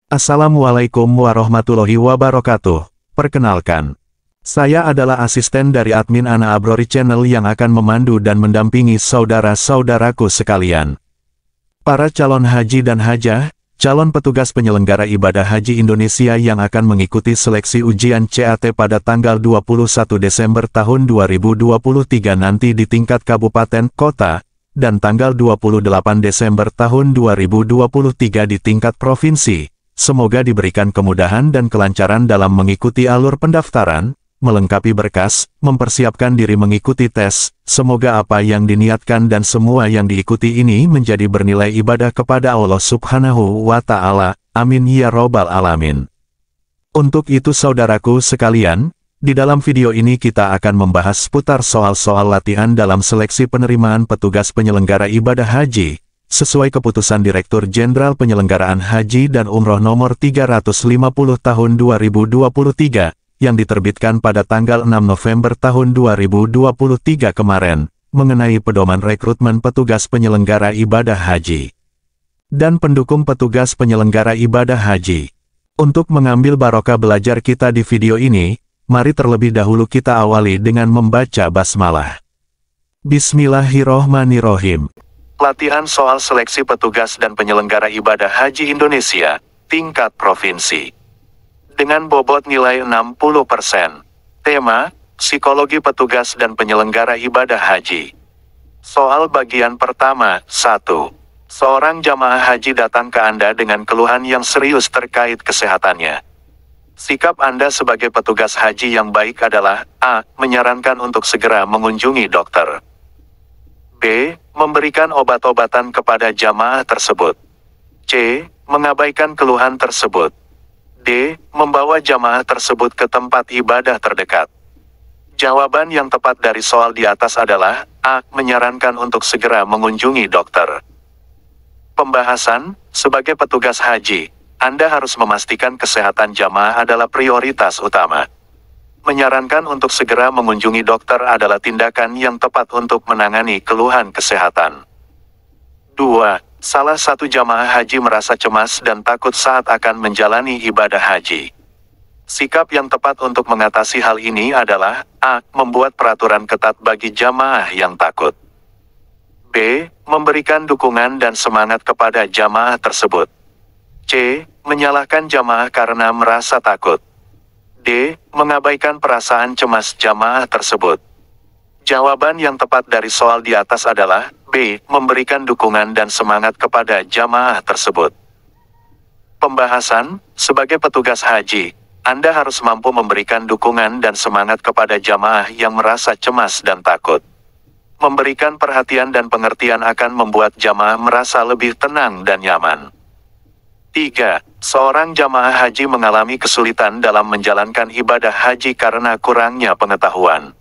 Assalamualaikum warahmatullahi wabarakatuh. Perkenalkan, saya adalah asisten dari admin Ana Abrori Channel yang akan memandu dan mendampingi saudara-saudaraku sekalian. Para calon haji dan hajah, calon petugas penyelenggara ibadah haji Indonesia yang akan mengikuti seleksi ujian CAT pada tanggal 21 Desember tahun 2023 nanti di tingkat kabupaten, kota, dan tanggal 28 Desember tahun 2023 di tingkat provinsi. Semoga diberikan kemudahan dan kelancaran dalam mengikuti alur pendaftaran, melengkapi berkas, mempersiapkan diri mengikuti tes. Semoga apa yang diniatkan dan semua yang diikuti ini menjadi bernilai ibadah kepada Allah Subhanahu wa Ta'ala. Amin ya Robbal Alamin. Untuk itu saudaraku sekalian, di dalam video ini kita akan membahas seputar soal-soal latihan dalam seleksi penerimaan petugas penyelenggara ibadah haji, sesuai keputusan Direktur Jenderal Penyelenggaraan Haji dan Umroh Nomor 350 Tahun 2023, yang diterbitkan pada tanggal 6 November tahun 2023 kemarin, mengenai pedoman rekrutmen petugas penyelenggara ibadah haji dan pendukung petugas penyelenggara ibadah haji. Untuk mengambil barokah belajar kita di video ini, mari terlebih dahulu kita awali dengan membaca basmalah. Bismillahirrohmanirrohim. Latihan soal seleksi petugas dan penyelenggara ibadah haji Indonesia, tingkat provinsi. Dengan bobot nilai 60%. Tema, Psikologi Petugas dan Penyelenggara Ibadah Haji. Soal bagian pertama, 1. Seorang jamaah haji datang ke Anda dengan keluhan yang serius terkait kesehatannya. Sikap Anda sebagai petugas haji yang baik adalah A. Menyarankan untuk segera mengunjungi dokter. B. Memberikan obat-obatan kepada jamaah tersebut. C. Mengabaikan keluhan tersebut. D. Membawa jamaah tersebut ke tempat ibadah terdekat. Jawaban yang tepat dari soal di atas adalah A. Menyarankan untuk segera mengunjungi dokter. Pembahasan, sebagai petugas haji, Anda harus memastikan kesehatan jamaah adalah prioritas utama. Menyarankan untuk segera mengunjungi dokter adalah tindakan yang tepat untuk menangani keluhan kesehatan. 2. Salah satu jamaah haji merasa cemas dan takut saat akan menjalani ibadah haji. Sikap yang tepat untuk mengatasi hal ini adalah A. Membuat peraturan ketat bagi jamaah yang takut. B. Memberikan dukungan dan semangat kepada jamaah tersebut. C. Menyalahkan jamaah karena merasa takut. D. Mengabaikan perasaan cemas jamaah tersebut. Jawaban yang tepat dari soal di atas adalah B. Memberikan dukungan dan semangat kepada jamaah tersebut. Pembahasan, sebagai petugas haji, Anda harus mampu memberikan dukungan dan semangat kepada jamaah yang merasa cemas dan takut. Memberikan perhatian dan pengertian akan membuat jamaah merasa lebih tenang dan nyaman. 3. Seorang jamaah haji mengalami kesulitan dalam menjalankan ibadah haji karena kurangnya pengetahuan.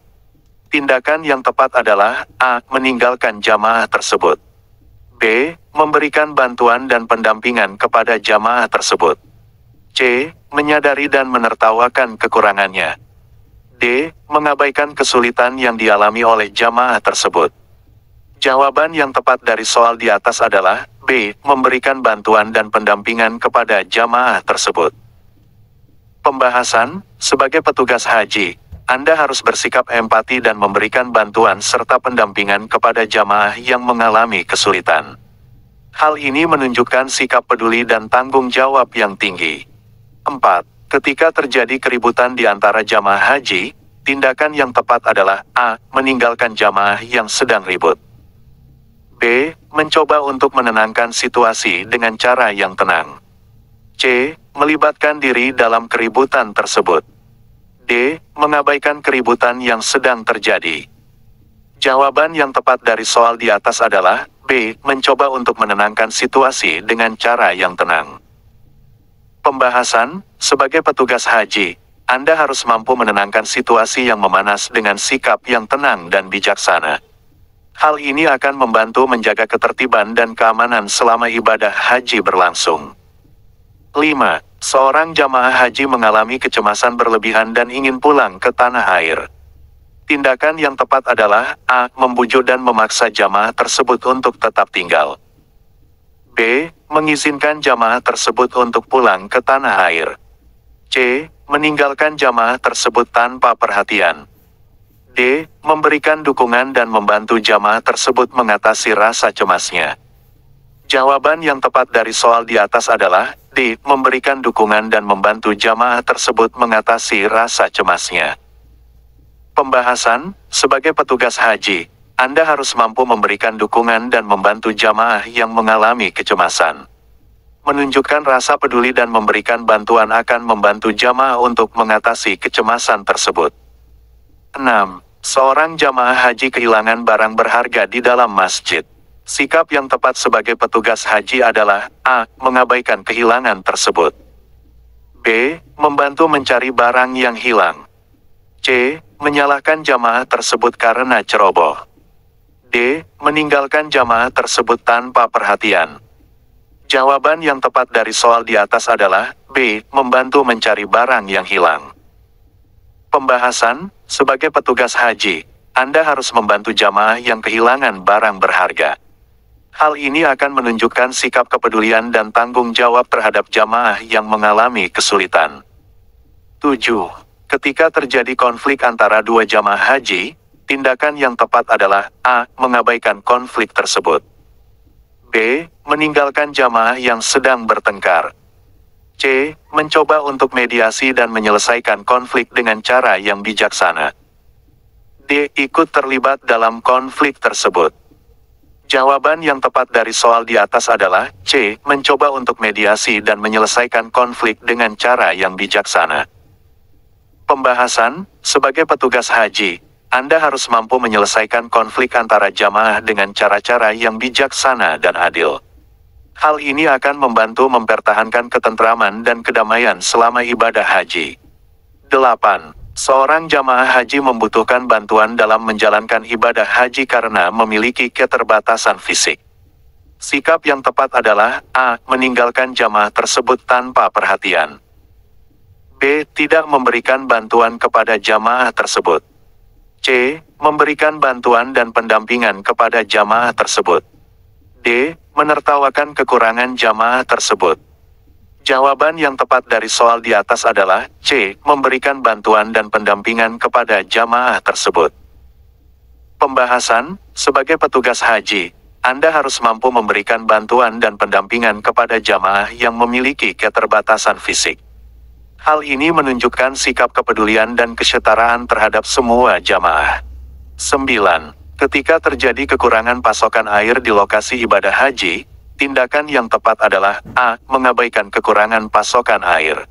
Tindakan yang tepat adalah A. Meninggalkan jamaah tersebut. B. Memberikan bantuan dan pendampingan kepada jamaah tersebut. C. Menyadari dan menertawakan kekurangannya. D. Mengabaikan kesulitan yang dialami oleh jamaah tersebut. Jawaban yang tepat dari soal di atas adalah B. Memberikan bantuan dan pendampingan kepada jamaah tersebut. Pembahasan, sebagai petugas haji, Anda harus bersikap empati dan memberikan bantuan serta pendampingan kepada jamaah yang mengalami kesulitan. Hal ini menunjukkan sikap peduli dan tanggung jawab yang tinggi. 4. Ketika terjadi keributan di antara jamaah haji, tindakan yang tepat adalah A. Meninggalkan jamaah yang sedang ribut. B. Mencoba untuk menenangkan situasi dengan cara yang tenang. C. Melibatkan diri dalam keributan tersebut. D. Mengabaikan keributan yang sedang terjadi. Jawaban yang tepat dari soal di atas adalah B. Mencoba untuk menenangkan situasi dengan cara yang tenang. Pembahasan, sebagai petugas haji, Anda harus mampu menenangkan situasi yang memanas dengan sikap yang tenang dan bijaksana. Hal ini akan membantu menjaga ketertiban dan keamanan selama ibadah haji berlangsung. 5. Seorang jamaah haji mengalami kecemasan berlebihan dan ingin pulang ke tanah air. Tindakan yang tepat adalah A. Membujuk dan memaksa jamaah tersebut untuk tetap tinggal. B. Mengizinkan jamaah tersebut untuk pulang ke tanah air. C. Meninggalkan jamaah tersebut tanpa perhatian. D. Memberikan dukungan dan membantu jamaah tersebut mengatasi rasa cemasnya. Jawaban yang tepat dari soal di atas adalah D. Memberikan dukungan dan membantu jamaah tersebut mengatasi rasa cemasnya. Pembahasan, sebagai petugas haji, Anda harus mampu memberikan dukungan dan membantu jamaah yang mengalami kecemasan. Menunjukkan rasa peduli dan memberikan bantuan akan membantu jamaah untuk mengatasi kecemasan tersebut. 6. Seorang jamaah haji kehilangan barang berharga di dalam masjid. Sikap yang tepat sebagai petugas haji adalah A. Mengabaikan kehilangan tersebut. B. Membantu mencari barang yang hilang. C. Menyalahkan jamaah tersebut karena ceroboh. D. Meninggalkan jamaah tersebut tanpa perhatian. Jawaban yang tepat dari soal di atas adalah B. Membantu mencari barang yang hilang. Pembahasan, sebagai petugas haji, Anda harus membantu jamaah yang kehilangan barang berharga. Hal ini akan menunjukkan sikap kepedulian dan tanggung jawab terhadap jamaah yang mengalami kesulitan. 7. Ketika terjadi konflik antara dua jamaah haji, tindakan yang tepat adalah A. Mengabaikan konflik tersebut. B. Meninggalkan jamaah yang sedang bertengkar. C. Mencoba untuk mediasi dan menyelesaikan konflik dengan cara yang bijaksana. D. Ikut terlibat dalam konflik tersebut. Jawaban yang tepat dari soal di atas adalah C. Mencoba untuk mediasi dan menyelesaikan konflik dengan cara yang bijaksana. Pembahasan, sebagai petugas haji, Anda harus mampu menyelesaikan konflik antara jamaah dengan cara-cara yang bijaksana dan adil. Hal ini akan membantu mempertahankan ketentraman dan kedamaian selama ibadah haji. 8. Seorang jamaah haji membutuhkan bantuan dalam menjalankan ibadah haji karena memiliki keterbatasan fisik. Sikap yang tepat adalah A. Meninggalkan jamaah tersebut tanpa perhatian. B. Tidak memberikan bantuan kepada jamaah tersebut. C. Memberikan bantuan dan pendampingan kepada jamaah tersebut. D. Menertawakan kekurangan jamaah tersebut. Jawaban yang tepat dari soal di atas adalah C. Memberikan bantuan dan pendampingan kepada jamaah tersebut. Pembahasan, sebagai petugas haji, Anda harus mampu memberikan bantuan dan pendampingan kepada jamaah yang memiliki keterbatasan fisik. Hal ini menunjukkan sikap kepedulian dan kesetaraan terhadap semua jamaah. 9. Ketika terjadi kekurangan pasokan air di lokasi ibadah haji, tindakan yang tepat adalah A. Mengabaikan kekurangan pasokan air.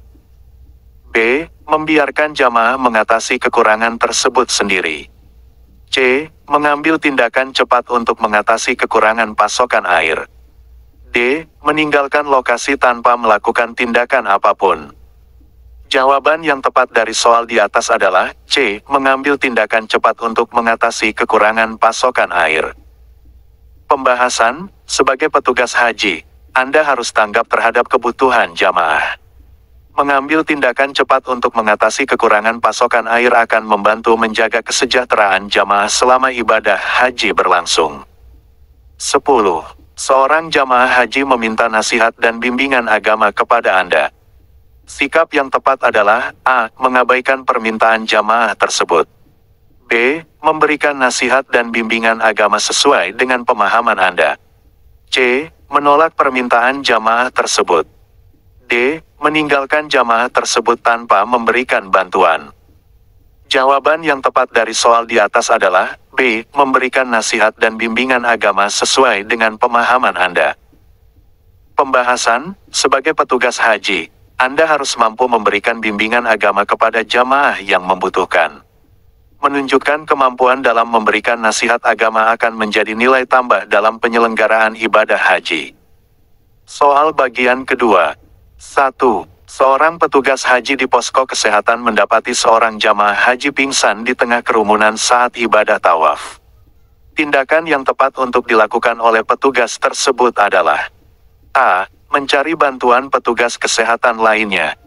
B. Membiarkan jamaah mengatasi kekurangan tersebut sendiri. C. Mengambil tindakan cepat untuk mengatasi kekurangan pasokan air. D. Meninggalkan lokasi tanpa melakukan tindakan apapun. Jawaban yang tepat dari soal di atas adalah C. Mengambil tindakan cepat untuk mengatasi kekurangan pasokan air. Pembahasan, sebagai petugas haji, Anda harus tanggap terhadap kebutuhan jamaah. Mengambil tindakan cepat untuk mengatasi kekurangan pasokan air akan membantu menjaga kesejahteraan jamaah selama ibadah haji berlangsung. 10. Seorang jamaah haji meminta nasihat dan bimbingan agama kepada Anda. Sikap yang tepat adalah A. Mengabaikan permintaan jamaah tersebut. B. Memberikan nasihat dan bimbingan agama sesuai dengan pemahaman Anda. C. Menolak permintaan jamaah tersebut. D. Meninggalkan jamaah tersebut tanpa memberikan bantuan. Jawaban yang tepat dari soal di atas adalah B. Memberikan nasihat dan bimbingan agama sesuai dengan pemahaman Anda. Pembahasan, sebagai petugas haji, Anda harus mampu memberikan bimbingan agama kepada jamaah yang membutuhkan. Menunjukkan kemampuan dalam memberikan nasihat agama akan menjadi nilai tambah dalam penyelenggaraan ibadah haji. Soal bagian kedua. 1. Seorang petugas haji di posko kesehatan mendapati seorang jamaah haji pingsan di tengah kerumunan saat ibadah tawaf. Tindakan yang tepat untuk dilakukan oleh petugas tersebut adalah A. Mencari bantuan petugas kesehatan lainnya.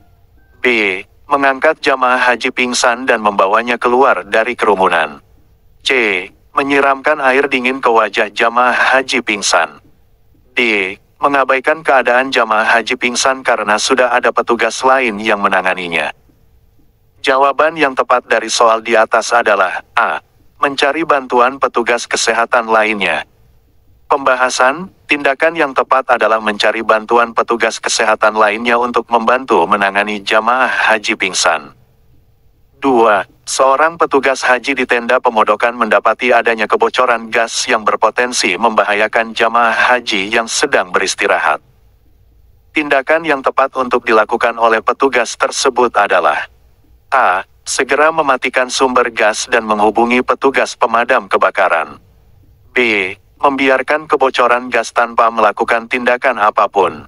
B. Mengangkat jamaah haji pingsan dan membawanya keluar dari kerumunan. C. Menyiramkan air dingin ke wajah jamaah haji pingsan. D. mengabaikan keadaan jamaah haji pingsan karena sudah ada petugas lain yang menanganinya. Jawaban yang tepat dari soal di atas adalah A. Mencari bantuan petugas kesehatan lainnya. Pembahasan, tindakan yang tepat adalah mencari bantuan petugas kesehatan lainnya untuk membantu menangani jamaah haji pingsan. 2. Seorang petugas haji di tenda pemondokan mendapati adanya kebocoran gas yang berpotensi membahayakan jamaah haji yang sedang beristirahat. Tindakan yang tepat untuk dilakukan oleh petugas tersebut adalah A. Segera mematikan sumber gas dan menghubungi petugas pemadam kebakaran. B. Membiarkan kebocoran gas tanpa melakukan tindakan apapun.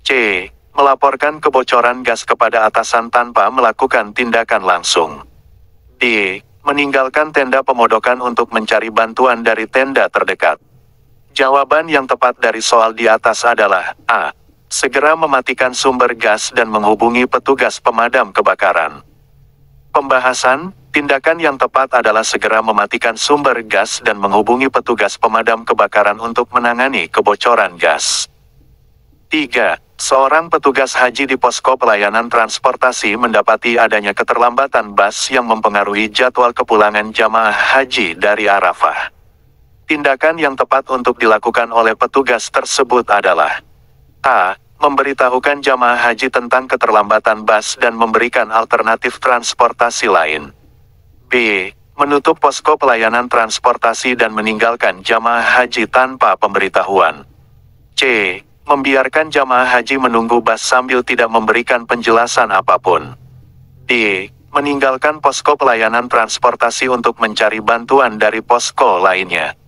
C. Melaporkan kebocoran gas kepada atasan tanpa melakukan tindakan langsung. D. Meninggalkan tenda pemondokan untuk mencari bantuan dari tenda terdekat. Jawaban yang tepat dari soal di atas adalah A. Segera mematikan sumber gas dan menghubungi petugas pemadam kebakaran. Pembahasan, tindakan yang tepat adalah segera mematikan sumber gas dan menghubungi petugas pemadam kebakaran untuk menangani kebocoran gas. 3. Seorang petugas haji di posko pelayanan transportasi mendapati adanya keterlambatan bus yang mempengaruhi jadwal kepulangan jamaah haji dari Arafah. Tindakan yang tepat untuk dilakukan oleh petugas tersebut adalah A. Memberitahukan jamaah haji tentang keterlambatan bus dan memberikan alternatif transportasi lain. B. Menutup posko pelayanan transportasi dan meninggalkan jamaah haji tanpa pemberitahuan. C. Membiarkan jamaah haji menunggu bus sambil tidak memberikan penjelasan apapun. D. Meninggalkan posko pelayanan transportasi untuk mencari bantuan dari posko lainnya.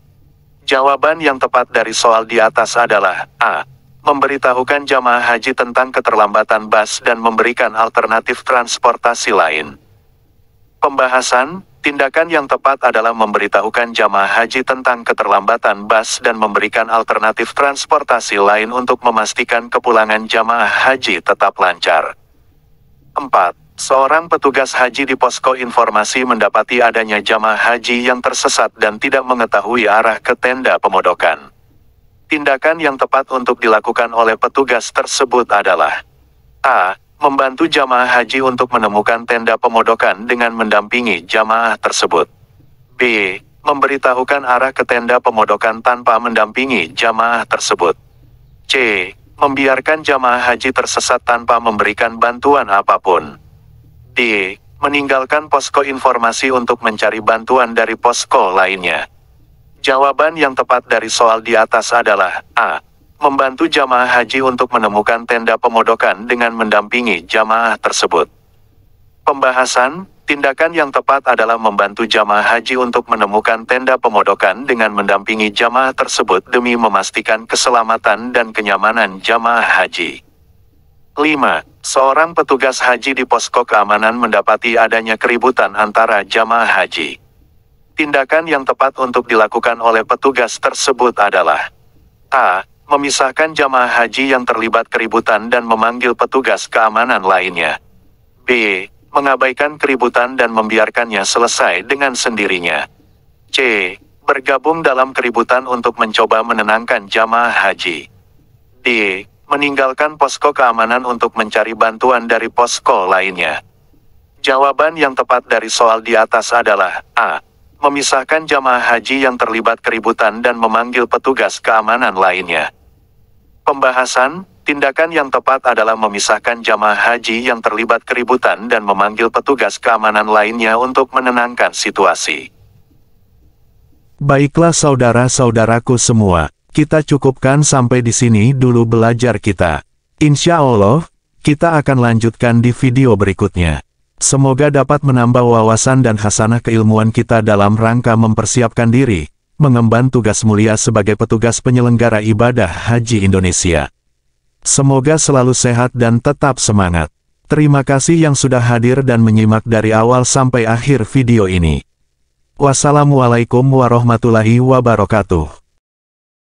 Jawaban yang tepat dari soal di atas adalah A. Memberitahukan jamaah haji tentang keterlambatan bus dan memberikan alternatif transportasi lain. Pembahasan, tindakan yang tepat adalah memberitahukan jamaah haji tentang keterlambatan bus dan memberikan alternatif transportasi lain untuk memastikan kepulangan jamaah haji tetap lancar. 4. Seorang petugas haji di posko informasi mendapati adanya jamaah haji yang tersesat dan tidak mengetahui arah ke tenda pemondokan. Tindakan yang tepat untuk dilakukan oleh petugas tersebut adalah A. Membantu jamaah haji untuk menemukan tenda pemondokan dengan mendampingi jamaah tersebut. B. Memberitahukan arah ke tenda pemondokan tanpa mendampingi jamaah tersebut. C. Membiarkan jamaah haji tersesat tanpa memberikan bantuan apapun. D. Meninggalkan posko informasi untuk mencari bantuan dari posko lainnya. Jawaban yang tepat dari soal di atas adalah A. Membantu jamaah haji untuk menemukan tenda pemondokan dengan mendampingi jamaah tersebut. Pembahasan, tindakan yang tepat adalah membantu jamaah haji untuk menemukan tenda pemondokan dengan mendampingi jamaah tersebut demi memastikan keselamatan dan kenyamanan jamaah haji. 5. Seorang petugas haji di posko keamanan mendapati adanya keributan antara jamaah haji. Tindakan yang tepat untuk dilakukan oleh petugas tersebut adalah A. Memisahkan jamaah haji yang terlibat keributan dan memanggil petugas keamanan lainnya. B. Mengabaikan keributan dan membiarkannya selesai dengan sendirinya. C. Bergabung dalam keributan untuk mencoba menenangkan jamaah haji. D. Meninggalkan posko keamanan untuk mencari bantuan dari posko lainnya. Jawaban yang tepat dari soal di atas adalah A. Memisahkan jamaah haji yang terlibat keributan dan memanggil petugas keamanan lainnya. Pembahasan, tindakan yang tepat adalah memisahkan jamaah haji yang terlibat keributan dan memanggil petugas keamanan lainnya untuk menenangkan situasi. Baiklah saudara-saudaraku semua, kita cukupkan sampai di sini dulu belajar kita. Insya Allah, kita akan lanjutkan di video berikutnya. Semoga dapat menambah wawasan dan hasanah keilmuan kita dalam rangka mempersiapkan diri mengemban tugas mulia sebagai petugas penyelenggara ibadah haji Indonesia. Semoga selalu sehat dan tetap semangat. Terima kasih yang sudah hadir dan menyimak dari awal sampai akhir video ini. Wassalamualaikum warahmatullahi wabarakatuh.